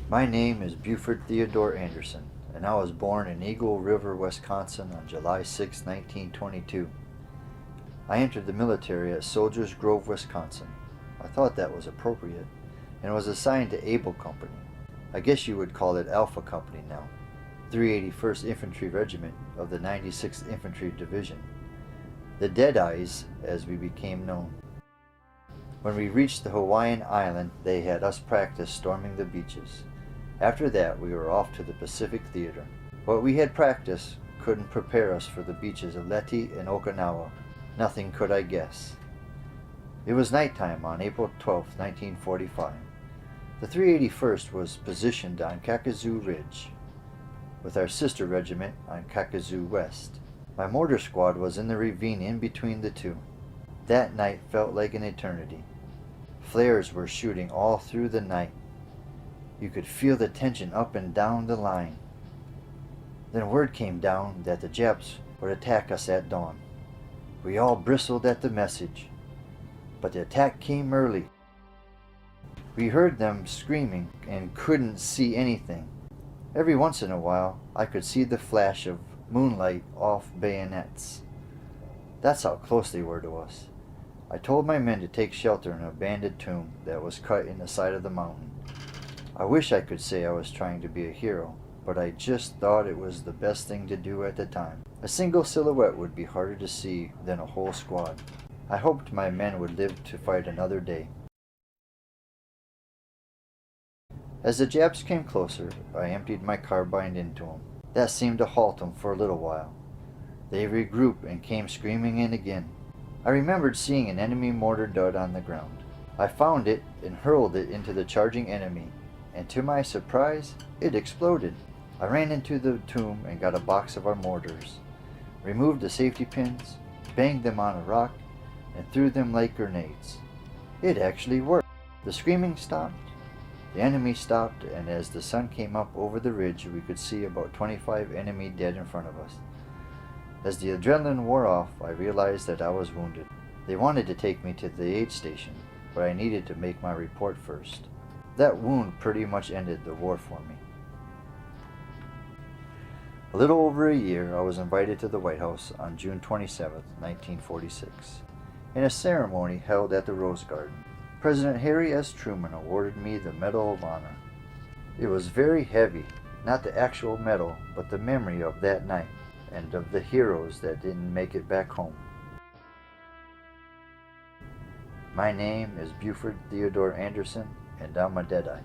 My name is Beaufort Theodore Anderson, and I was born in Eagle River, Wisconsin on July 6, 1922. I entered the military at Soldiers Grove, Wisconsin. I thought that was appropriate, and was assigned to Able Company. I guess you would call it Alpha Company now, 381st Infantry Regiment of the 96th Infantry Division, the Deadeyes as we became known. When we reached the Hawaiian island, they had us practice storming the beaches. After that, we were off to the Pacific Theater. What we had practiced couldn't prepare us for the beaches of Leyte and Okinawa. Nothing could I guess. It was nighttime on April 12, 1945. The 381st was positioned on Kakazoo Ridge, with our sister regiment on Kakazoo West. My mortar squad was in the ravine in between the two. That night felt like an eternity. Flares were shooting all through the night. You could feel the tension up and down the line. Then word came down that the Japs would attack us at dawn. We all bristled at the message, but the attack came early. We heard them screaming and couldn't see anything. Every once in a while, I could see the flash of moonlight off bayonets. That's how close they were to us. I told my men to take shelter in an abandoned tomb that was cut in the side of the mountain. I wish I could say I was trying to be a hero, but I just thought it was the best thing to do at the time. A single silhouette would be harder to see than a whole squad. I hoped my men would live to fight another day. As the Japs came closer, I emptied my carbine into them. That seemed to halt them for a little while. They regrouped and came screaming in again. I remembered seeing an enemy mortar dud on the ground. I found it and hurled it into the charging enemy, and to my surprise, it exploded. I ran into the tomb and got a box of our mortars, removed the safety pins, banged them on a rock, and threw them like grenades. It actually worked. The screaming stopped, the enemy stopped, and as the sun came up over the ridge, we could see about 25 enemy dead in front of us. As the adrenaline wore off, I realized that I was wounded. They wanted to take me to the aid station, but I needed to make my report first. That wound pretty much ended the war for me. A little over a year, I was invited to the White House on June 27, 1946, in a ceremony held at the Rose Garden. President Harry S. Truman awarded me the Medal of Honor. It was very heavy, not the actual medal, but the memory of that night, and of the heroes that didn't make it back home. My name is Beaufort Theodore Anderson, and I'm a Deadeye.